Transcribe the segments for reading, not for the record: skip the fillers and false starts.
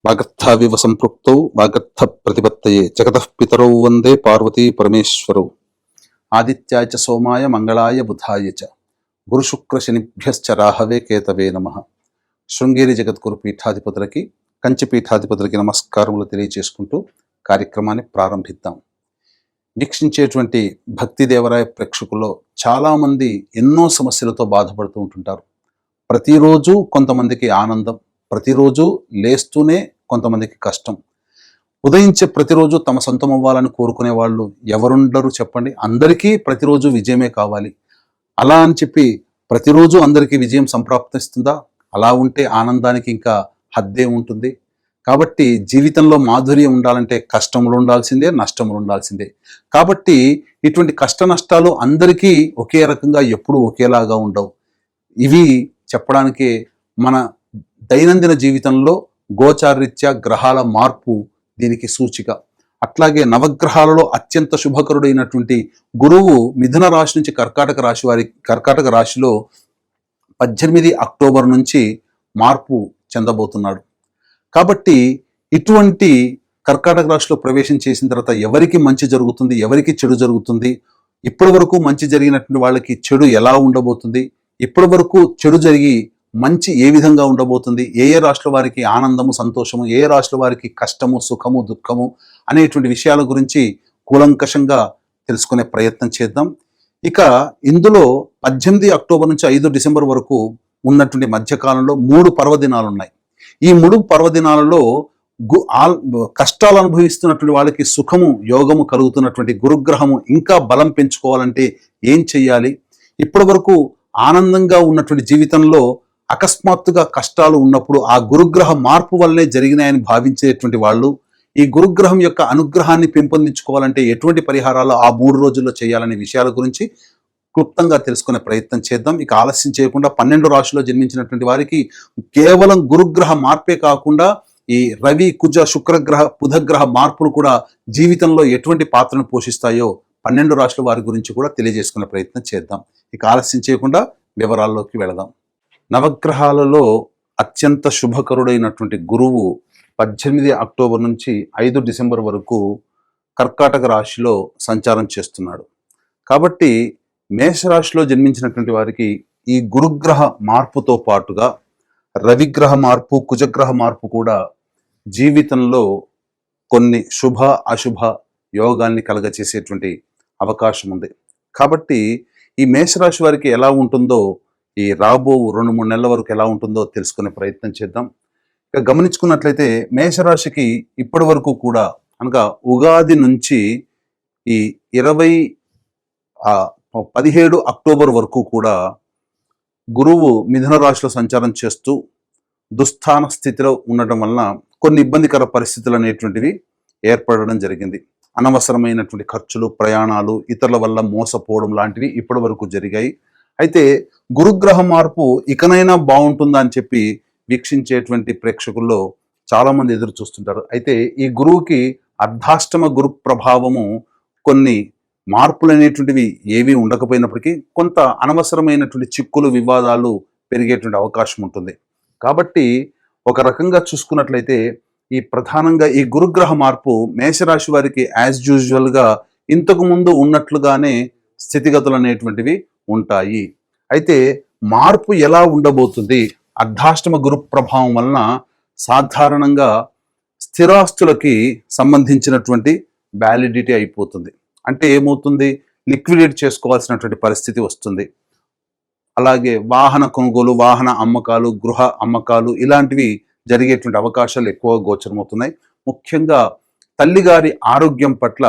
వాగర్థావివ సంపృక్తౌ వాగర్థ ప్రతిపత్తయే జగతః పితరౌ వందే పార్వతీ పరమేశ్వరౌ. ఆదిత్యాయ చ సోమాయ మంగళాయ బుధాయ చ గురుశుక్ర శనిభ్యశ్చ రాహవే కేతవే నమః. శృంగేరి జగద్గురు పీఠాధిపతులకి, కంచి పీఠాధిపతులకి నమస్కారములు తెలియజేసుకుంటూ కార్యక్రమాన్ని ప్రారంభిద్దాం. వీక్షించేటువంటి భక్తి దేవరాయ ప్రేక్షకుల్లో చాలామంది ఎన్నో సమస్యలతో బాధపడుతూ ఉంటుంటారు. ప్రతిరోజు కొంతమందికి ఆనందం, ప్రతిరోజు లేస్తూనే కొంతమందికి కష్టం. ఉదయించే ప్రతిరోజు తమ సొంతం అవ్వాలని కోరుకునే వాళ్ళు ఎవరుండరు చెప్పండి? అందరికీ ప్రతిరోజు విజయమే కావాలి. అలా అని చెప్పి ప్రతిరోజు అందరికీ విజయం సంప్రాప్తిస్తుందా? అలా ఉంటే ఆనందానికి ఇంకా హద్దే ఉంటుంది. కాబట్టి జీవితంలో మాధుర్యం ఉండాలంటే కష్టములు ఉండాల్సిందే, నష్టములు ఉండాల్సిందే. కాబట్టి ఇటువంటి కష్ట నష్టాలు అందరికీ ఒకే రకంగా ఎప్పుడూ ఒకేలాగా ఉండవు. ఇవి చెప్పడానికి మన దైనందిన జీవితంలో గోచారరీత్యా గ్రహాల మార్పు దీనికి సూచిక. అట్లాగే నవగ్రహాలలో అత్యంత శుభకరుడైనటువంటి గురువు మిథున రాశి నుంచి కర్కాటక రాశిలో 18 అక్టోబర్ నుంచి మార్పు చెందబోతున్నాడు. కాబట్టి ఇటువంటి కర్కాటక రాశిలో ప్రవేశం చేసిన తర్వాత ఎవరికి మంచి జరుగుతుంది, ఎవరికి చెడు జరుగుతుంది, ఇప్పటి వరకు మంచి జరిగినటువంటి వాళ్ళకి చెడు ఎలా ఉండబోతుంది, ఇప్పటి వరకు చెడు జరిగి మంచి ఏ విధంగా ఉండబోతుంది, ఏ ఏ రాశుల వారికి ఆనందము సంతోషము, ఏ రాశుల వారికి కష్టము సుఖము దుఃఖము అనేటువంటి విషయాల గురించి కూలంకషంగా తెలుసుకునే ప్రయత్నం చేద్దాం. ఇక ఇందులో 18 అక్టోబర్ నుంచి 5 డిసెంబర్ వరకు ఉన్నటువంటి మధ్యకాలంలో 3 పర్వదినాలు ఉన్నాయి. ఈ 3 పర్వదినాలలో కష్టాలు అనుభవిస్తున్నటువంటి వాళ్ళకి సుఖము యోగము కలుగుతున్నటువంటి గురుగ్రహము ఇంకా బలం పెంచుకోవాలంటే ఏం చెయ్యాలి, ఇప్పటి వరకు ఆనందంగా ఉన్నటువంటి జీవితంలో అకస్మాత్తుగా కష్టాలు ఉన్నప్పుడు ఆ గురుగ్రహ మార్పు వల్లనే జరిగినాయని భావించేటువంటి వాళ్ళు ఈ గురుగ్రహం యొక్క అనుగ్రహాన్ని పెంపొందించుకోవాలంటే ఎటువంటి పరిహారాలు ఆ 3 రోజుల్లో చేయాలనే విషయాల గురించి క్లుప్తంగా తెలుసుకునే ప్రయత్నం చేద్దాం. ఇక ఆలస్యం చేయకుండా 12 రాశుల్లో జన్మించినటువంటి వారికి కేవలం గురుగ్రహ మార్పే కాకుండా ఈ రవి కుజ శుక్రగ్రహ బుధగ్రహ మార్పులు కూడా జీవితంలో ఎటువంటి పాత్రను పోషిస్తాయో 12 రాశుల వారి గురించి కూడా తెలియజేసుకునే ప్రయత్నం చేద్దాం. ఇక ఆలస్యం చేయకుండా వివరాల్లోకి వెళదాం. నవగ్రహాలలో అత్యంత శుభకరుడైనటువంటి గురువు 18 అక్టోబర్ నుంచి 5 డిసెంబర్ వరకు కర్కాటక రాశిలో సంచారం చేస్తున్నాడు. కాబట్టి మేషరాశిలో జన్మించినటువంటి వారికి ఈ గురుగ్రహ మార్పుతో పాటుగా రవిగ్రహ మార్పు, కుజగ్రహ మార్పు కూడా జీవితంలో కొన్ని శుభ అశుభ యోగాల్ని కలగచేసేటువంటి అవకాశం ఉంది. కాబట్టి ఈ మేషరాశి వారికి ఎలా ఉంటుందో, ఈ రాబో 2-3 నెలల వరకు ఎలా ఉంటుందో తెలుసుకునే ప్రయత్నం చేద్దాం. ఇక గమనించుకున్నట్లయితే మేషరాశికి ఇప్పటి వరకు కూడా అనగా ఉగాది నుంచి ఈ 17 అక్టోబర్ వరకు కూడా గురువు మిథున రాశిలో సంచారం చేస్తూ దుస్థాన స్థితిలో ఉండటం వలన కొన్ని ఇబ్బందికర పరిస్థితులు అనేటువంటివి ఏర్పడడం జరిగింది. అనవసరమైనటువంటి ఖర్చులు, ప్రయాణాలు, ఇతరుల వల్ల మోసపోవడం లాంటివి ఇప్పటి వరకు జరిగాయి. అయితే గురుగ్రహ మార్పు ఇకనైనా బాగుంటుందా అని చెప్పి వీక్షించేటువంటి ప్రేక్షకుల్లో చాలామంది ఎదురు చూస్తుంటారు. అయితే ఈ గురువుకి అర్ధాష్టమ గురు ప్రభావము కొన్ని మార్పులు అనేటువంటివి ఏవి ఉండకపోయినప్పటికీ కొంత అనవసరమైనటువంటి చిక్కులు, వివాదాలు పెరిగేటువంటి అవకాశం ఉంటుంది. కాబట్టి ఒక రకంగా చూసుకున్నట్లయితే ఈ ప్రధానంగా ఈ గురుగ్రహ మార్పు మేషరాశి వారికి యాజ్ యూజువల్గా ఇంతకు ముందు ఉన్నట్లుగానే స్థితిగతులు అనేటువంటివి ఉంటాయి. అయితే మార్పు ఎలా ఉండబోతుంది? అర్ధాష్టమ గురు ప్రభావం వలన సాధారణంగా స్థిరాస్తులకి సంబంధించినటువంటి వ్యాలిడిటీ అయిపోతుంది. అంటే ఏమవుతుంది? లిక్విడేట్ చేసుకోవాల్సినటువంటి పరిస్థితి వస్తుంది. అలాగే వాహన కొనుగోలు, వాహన అమ్మకాలు, గృహ అమ్మకాలు ఇలాంటివి జరిగేటువంటి అవకాశాలు ఎక్కువగా గోచరమవుతున్నాయి. ముఖ్యంగా తల్లిగారి ఆరోగ్యం పట్ల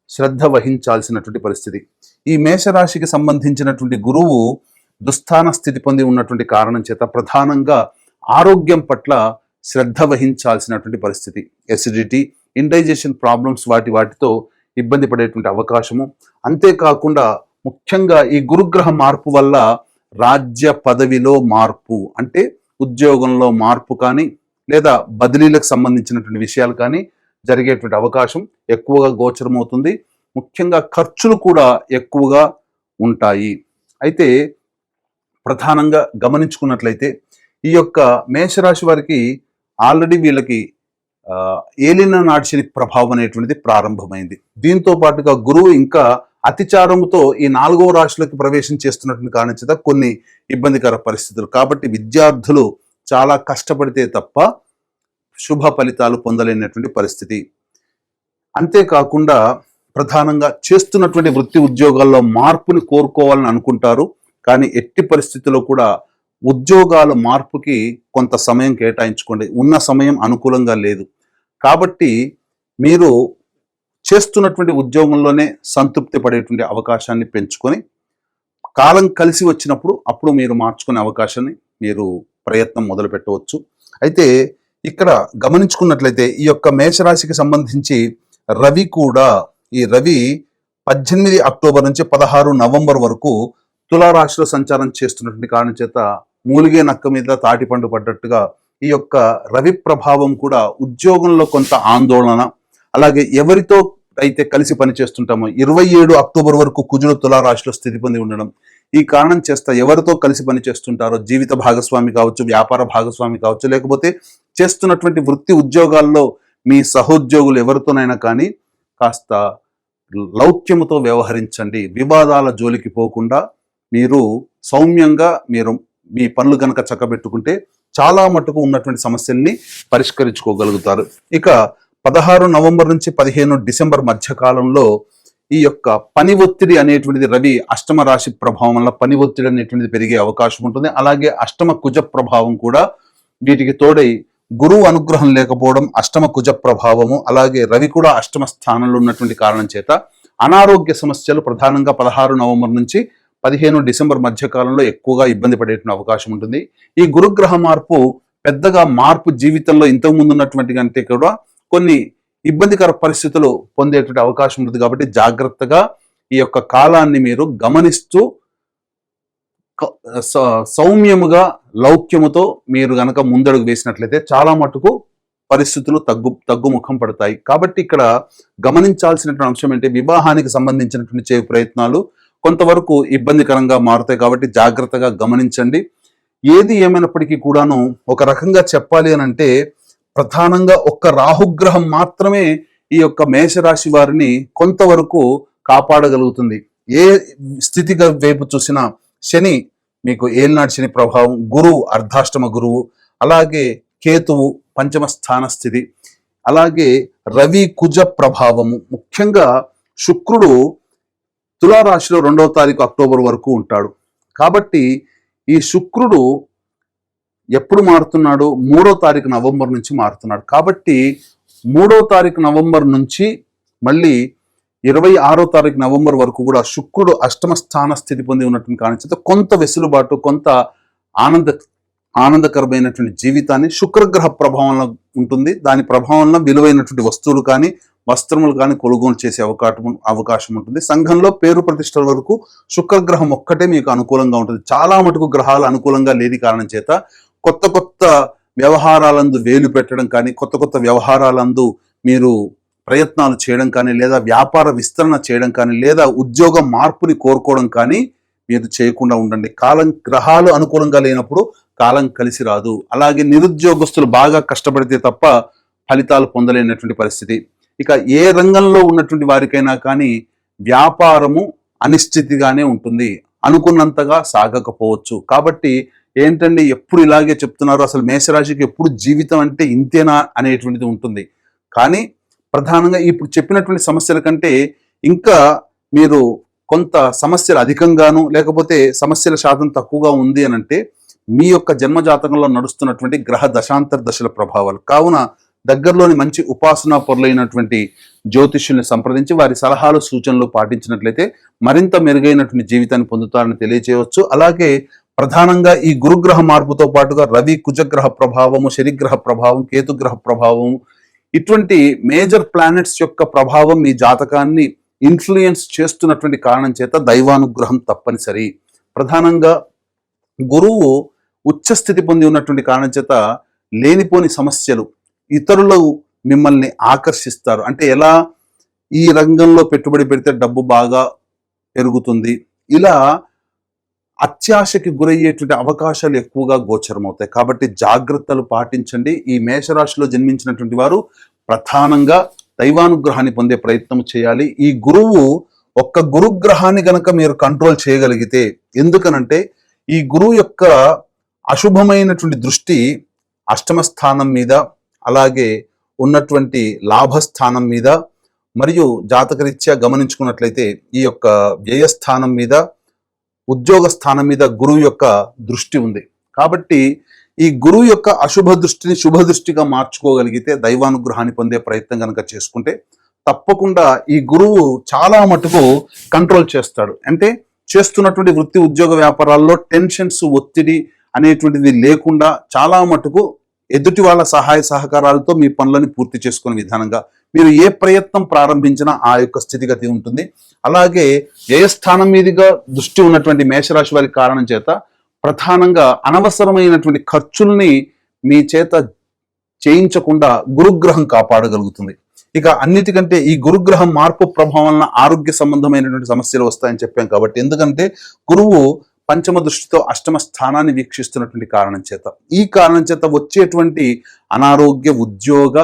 శ్రద్ధ వహించాల్సినటువంటి పరిస్థితి. ఈ మేషరాశికి సంబంధించినటువంటి గురువు దుస్థాన స్థితి పొంది ఉన్నటువంటి కారణం చేత ప్రధానంగా ఆరోగ్యం పట్ల శ్రద్ధ వహించాల్సినటువంటి పరిస్థితి. ఎసిడిటీ, ఇండైజెషన్ ప్రాబ్లమ్స్ వాటితో ఇబ్బంది పడేటువంటి అవకాశము. అంతేకాకుండా ముఖ్యంగా ఈ గురుగ్రహ మార్పు వల్ల రాజ్య పదవిలో మార్పు, అంటే ఉద్యోగంలో మార్పు కానీ లేదా బదిలీలకు సంబంధించినటువంటి విషయాలు కానీ జరిగేటువంటి అవకాశం ఎక్కువగా గోచరమవుతుంది. ముఖ్యంగా ఖర్చులు కూడా ఎక్కువగా ఉంటాయి. అయితే ప్రధానంగా గమనించుకున్నట్లయితే ఈ యొక్క మేషరాశి వారికి ఆల్రెడీ వీళ్ళకి ఏలిన నాటి శని ప్రభావం అనేటువంటిది ప్రారంభమైంది. దీంతో పాటుగా గురువు ఇంకా అతిచారముతో ఈ 4వ రాశిలోకి ప్రవేశం చేస్తున్నటువంటి కారణం చేత కొన్ని ఇబ్బందికర పరిస్థితులు. కాబట్టి విద్యార్థులు చాలా కష్టపడితే తప్ప శుభ ఫలితాలు పొందలేనటువంటి పరిస్థితి. అంతేకాకుండా ప్రధానంగా చేస్తున్నటువంటి వృత్తి ఉద్యోగాల్లో మార్పుని కోరుకోవాలని అనుకుంటారు, కానీ ఎట్టి పరిస్థితుల్లో కూడా ఉద్యోగాల మార్పుకి కొంత సమయం కేటాయించుకోండి. ఉన్న సమయం అనుకూలంగా లేదు కాబట్టి మీరు చేస్తున్నటువంటి ఉద్యోగంలోనే సంతృప్తి పడేటువంటి అవకాశాన్ని పెంచుకొని కాలం కలిసి వచ్చినప్పుడు అప్పుడు మీరు మార్చుకునే అవకాశాన్ని మీరు ప్రయత్నం మొదలు పెట్టవచ్చు. అయితే ఇక్కడ గమనించుకున్నట్లయితే ఈ యొక్క మేషరాశికి సంబంధించి రవి కూడా, ఈ రవి 18 అక్టోబర్ నుంచి 16 నవంబర్ వరకు తులారాశిలో సంచారం చేస్తున్నటువంటి కారణం చేత మూలిగే నక్క మీద తాటిపండు పడ్డట్టుగా ఈ యొక్క రవి ప్రభావం కూడా ఉద్యోగంలో కొంత ఆందోళన, అలాగే ఎవరితో అయితే కలిసి పనిచేస్తుంటామో 27 అక్టోబర్ వరకు కుజుడు తులారాశిలో స్థితి పొంది ఉండడం, ఈ కారణం చేస్తా ఎవరితో కలిసి పనిచేస్తుంటారో జీవిత భాగస్వామి కావచ్చు, వ్యాపార భాగస్వామి కావచ్చు, లేకపోతే చేస్తున్నటువంటి వృత్తి ఉద్యోగాల్లో మీ సహోద్యోగులు ఎవరితోనైనా కానీ కాస్త లౌక్యముతో వ్యవహరించండి. వివాదాల జోలికి పోకుండా మీరు సౌమ్యంగా మీరు మీ పనులు కనుక చక్కబెట్టుకుంటే చాలా మటుకు ఉన్నటువంటి సమస్యల్ని పరిష్కరించుకోగలుగుతారు. ఇక 16 నవంబర్ నుంచి 15 డిసెంబర్ మధ్య కాలంలో ఈ యొక్క పని ఒత్తిడి అనేటువంటిది రవి అష్టమ రాశి ప్రభావం వల్ల పని ఒత్తిడి అనేటువంటిది పెరిగే అవకాశం ఉంటుంది. అలాగే అష్టమ కుజ ప్రభావం కూడా వీటికి తోడై గురువు అనుగ్రహం లేకపోవడం, అష్టమ కుజ ప్రభావము, అలాగే రవి కూడా అష్టమ స్థానంలో ఉన్నటువంటి కారణం చేత అనారోగ్య సమస్యలు ప్రధానంగా 16 నవంబర్ నుంచి 15 డిసెంబర్ మధ్య కాలంలో ఎక్కువగా ఇబ్బంది పడేటువంటి అవకాశం ఉంటుంది. ఈ గురుగ్రహ మార్పు పెద్దగా మార్పు జీవితంలో ఇంతకుముందు ఉన్నటువంటి కంటే కూడా కొన్ని ఇబ్బందికర పరిస్థితులు పొందేటువంటి అవకాశం ఉంటుంది. కాబట్టి జాగ్రత్తగా ఈ యొక్క కాలాన్ని మీరు గమనిస్తూ సౌమ్యముగా లౌక్యముతో మీరు గనక ముందడుగు వేసినట్లయితే చాలా మటుకు పరిస్థితులు తగ్గుముఖం పడతాయి. కాబట్టి ఇక్కడ గమనించాల్సినటువంటి అంశం ఏంటి, వివాహానికి సంబంధించినటువంటి చేయ ప్రయత్నాలు కొంతవరకు ఇబ్బందికరంగా మారుతాయి. కాబట్టి జాగ్రత్తగా గమనించండి. ఏది ఏమైనప్పటికీ కూడాను ఒక రకంగా చెప్పాలి అని అంటే ప్రధానంగా ఒక్క రాహుగ్రహం మాత్రమే ఈ యొక్క మేషరాశి వారిని కొంతవరకు కాపాడగలుగుతుంది. ఏ స్థితి వైపు చూసినా శని మీకు ఏలినాటి శని ప్రభావం, గురువు అర్ధాష్టమ గురువు, అలాగే కేతువు పంచమ స్థాన స్థితి, అలాగే రవి కుజ ప్రభావము, ముఖ్యంగా శుక్రుడు తులారాశిలో 2వ తారీఖు అక్టోబర్ వరకు ఉంటాడు. కాబట్టి ఈ శుక్రుడు ఎప్పుడు మారుతున్నాడు, 3వ తారీఖు నవంబర్ నుంచి మారుతున్నాడు. కాబట్టి 3వ తారీఖు నవంబర్ నుంచి మళ్ళీ 26వ తారీఖు నవంబర్ వరకు కూడా శుక్రుడు అష్టమ స్థాన స్థితి పొంది ఉన్నటువంటి కారణం కొంత వెసులుబాటు, కొంత ఆనందకరమైనటువంటి జీవితాన్ని శుక్రగ్రహ ప్రభావంలో ఉంటుంది. దాని ప్రభావంలో విలువైనటువంటి వస్తువులు కానీ వస్త్రములు కానీ కొనుగోలు చేసే అవకాశం ఉంటుంది. సంఘంలో పేరు ప్రతిష్టల వరకు శుక్రగ్రహం ఒక్కటే మీకు అనుకూలంగా ఉంటుంది. చాలా మటుకు గ్రహాలు అనుకూలంగా లేని కారణం చేత కొత్త వ్యవహారాలందు వేలు పెట్టడం కానీ, కొత్త వ్యవహారాలందు మీరు ప్రయత్నాలు చేయడం కానీ, లేదా వ్యాపార విస్తరణ చేయడం కానీ, లేదా ఉద్యోగ మార్పుని కోరుకోవడం కానీ మీరు చేయకుండా ఉండండి. గ్రహాలు అనుకూలంగా లేనప్పుడు కాలం కలిసి రాదు. అలాగే నిరుద్యోగస్తులు బాగా కష్టపడితే తప్ప ఫలితాలు పొందలేనటువంటి పరిస్థితి. ఇక ఏ రంగంలో ఉన్నటువంటి వారికైనా కానీ వ్యాపారము అనిశ్చితిగానే ఉంటుంది, అనుకున్నంతగా సాగకపోవచ్చు. కాబట్టి ఏంటండి ఎప్పుడు ఇలాగే చెప్తున్నారు, అసలు మేషరాశికి ఎప్పుడు జీవితం అంటే ఇంతేనా అనేటువంటిది ఉంటుంది. కానీ ప్రధానంగా ఇప్పుడు చెప్పినటువంటి సమస్యల కంటే ఇంకా మీరు కొంత సమస్యలు అధికంగాను, లేకపోతే సమస్యల శాతం తక్కువగా ఉంది అని అంటే మీ యొక్క జన్మజాతకంలో నడుస్తున్నటువంటి గ్రహ దశాంతర దశల ప్రభావాలు. కావున దగ్గరలోని మంచి ఉపాసనా పరులైనటువంటి జ్యోతిష్యుల్ని సంప్రదించి వారి సలహాలు సూచనలు పాటించినట్లయితే మరింత మెరుగైనటువంటి జీవితాన్ని పొందుతారని తెలియజేయవచ్చు. అలాగే ప్రధానంగా ఈ గురుగ్రహ మార్పుతో పాటుగా రవి కుజగ్రహ ప్రభావము, శనిగ్రహ ప్రభావం, కేతుగ్రహ ప్రభావము, ఇటువంటి మేజర్ ప్లానెట్స్ యొక్క ప్రభావం మీ జాతకాన్ని ఇన్ఫ్లుయెన్స్ చేస్తున్నటువంటి కారణం చేత దైవానుగ్రహం తప్పనిసరి. ప్రధానంగా గురువు ఉచ్చస్థితి పొంది ఉన్నటువంటి కారణం చేత లేనిపోని సమస్యలు, ఇతరులు మిమ్మల్ని ఆకర్షిస్తారు. అంటే ఎలా, ఈ రంగంలో పెట్టుబడి పెడితే డబ్బు బాగా పెరుగుతుంది, ఇలా అత్యాశకి గురయ్యేటువంటి అవకాశాలు ఎక్కువగా గోచరమవుతాయి. కాబట్టి జాగ్రత్తలు పాటించండి. ఈ మేషరాశిలో జన్మించినటువంటి వారు ప్రధానంగా దైవానుగ్రహాన్ని పొందే ప్రయత్నం చేయాలి. ఈ గురువు ఒక్క గురుగ్రహాన్ని గనక మీరు కంట్రోల్ చేయగలిగితే, ఎందుకనంటే ఈ గురువు యొక్క అశుభమైనటువంటి దృష్టి అష్టమ స్థానం మీద, అలాగే ఉన్నటువంటి లాభస్థానం మీద, మరియు జాతకరీత్యా గమనించుకున్నట్లయితే ఈ యొక్క వ్యయస్థానం మీద, ఉద్యోగ స్థానం మీద గురువు యొక్క దృష్టి ఉంది. కాబట్టి ఈ గురువు యొక్క అశుభ దృష్టిని శుభ దృష్టిగా మార్చుకోగలిగితే, దైవానుగ్రహాన్ని పొందే ప్రయత్నం కనుక చేసుకుంటే తప్పకుండా ఈ గురువు చాలా మటుకు కంట్రోల్ చేస్తాడు. అంటే చేస్తున్నటువంటి వృత్తి ఉద్యోగ వ్యాపారాల్లో టెన్షన్స్, ఒత్తిడి అనేటువంటిది లేకుండా చాలా మటుకు ఎదుటి వాళ్ళ సహాయ సహకారాలతో మీ పనులను పూర్తి చేసుకునే విధానంగా మీరు ఏ ప్రయత్నం ప్రారంభించినా ఆ యొక్క స్థితిగతి ఉంటుంది. అలాగే వ్యయస్థానం మీదుగా దృష్టి ఉన్నటువంటి మేషరాశి వారి కారణం చేత ప్రధానంగా అనవసరమైనటువంటి ఖర్చుల్ని మీ చేత చేయించకుండా గురుగ్రహం కాపాడగలుగుతుంది. ఇక అన్నిటికంటే ఈ గురుగ్రహం మార్పు ప్రభావం వలన ఆరోగ్య సంబంధమైనటువంటి సమస్యలు వస్తాయని చెప్పాం. కాబట్టి ఎందుకంటే గురువు పంచమ దృష్టితో అష్టమ స్థానాన్ని వీక్షిస్తున్నటువంటి కారణం చేత, ఈ కారణం చేత వచ్చేటువంటి అనారోగ్య, ఉద్యోగ,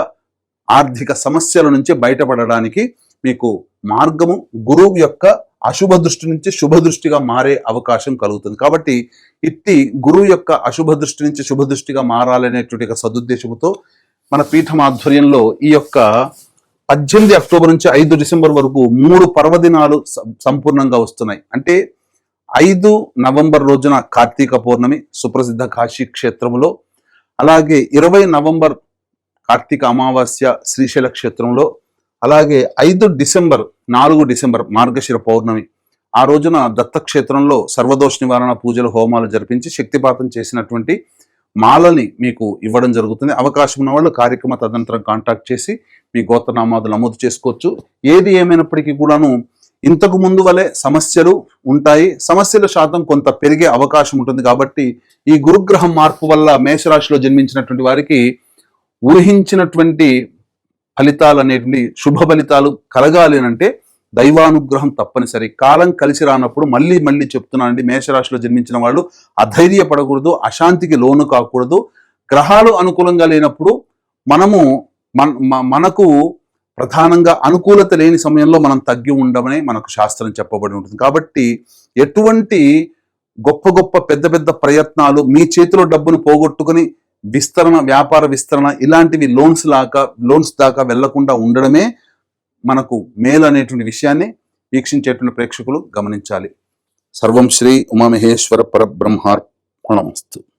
ఆర్థిక సమస్యల నుంచి బయటపడడానికి మీకు మార్గము గురువు యొక్క అశుభ దృష్టి నుంచి శుభ దృష్టిగా మారే అవకాశం కలుగుతుంది. కాబట్టి ఇట్టి గురువు యొక్క అశుభ దృష్టి నుంచి శుభ దృష్టిగా మారాలనేటువంటి సదుద్దేశంతో మన పీఠం ఆధ్వర్యంలో ఈ యొక్క 18 అక్టోబర్ నుంచి 5 డిసెంబర్ వరకు 3 పర్వదినాలు సంపూర్ణంగా వస్తున్నాయి. అంటే 5 నవంబర్ రోజున కార్తీక పౌర్ణమి సుప్రసిద్ధ కాశీ క్షేత్రంలో, అలాగే 20 నవంబర్ కార్తీక అమావాస్య శ్రీశైల క్షేత్రంలో, అలాగే 5 డిసెంబర్ 4 డిసెంబర్ మార్గశిర పౌర్ణమి ఆ రోజున దత్తక్షేత్రంలో సర్వదోష నివారణ పూజలు, హోమాలు జరిపించి శక్తిపాతం చేసినటువంటి మాలని మీకు ఇవ్వడం జరుగుతుంది. అవకాశం ఉన్న వాళ్ళు కార్యక్రమ తదనంతరం కాంటాక్ట్ చేసి మీ గోత్రనామాలు నమోదు చేసుకోవచ్చు. ఏది ఏమైనప్పటికీ కూడాను ఇంతకు ముందు వలె సమస్యలు ఉంటాయి. సమస్యల శాతం కొంత పెరిగే అవకాశం ఉంటుంది. కాబట్టి ఈ గురుగ్రహం మార్పు వల్ల మేషరాశిలో జన్మించినటువంటి వారికి ఊహించినటువంటి ఫలితాలు అనేటువంటి శుభ ఫలితాలు కలగాలి అంటే దైవానుగ్రహం తప్పనిసరి. కాలం కలిసి రానప్పుడు మళ్ళీ చెప్తున్నానండి, మేషరాశిలో జన్మించిన వాళ్ళు అధైర్యపడకూడదు, అశాంతికి లోను కాకూడదు. గ్రహాలు అనుకూలంగా లేనప్పుడు మనకు ప్రధానంగా అనుకూలత లేని సమయంలో మనం తగ్గి ఉండమని మనకు శాస్త్రం చెప్పబడి ఉంటుంది. కాబట్టి ఎటువంటి గొప్ప పెద్ద ప్రయత్నాలు, మీ చేతిలో డబ్బును పోగొట్టుకుని వ్యాపార విస్తరణ ఇలాంటివి లోన్స్ దాకా వెళ్లకుండా ఉండడమే మనకు మేలు అనేటువంటి విషయాన్ని వీక్షించేటువంటి ప్రేక్షకులు గమనించాలి. సర్వం శ్రీ ఉమామహేశ్వర పరబ్రహ్మార్పణమస్తు.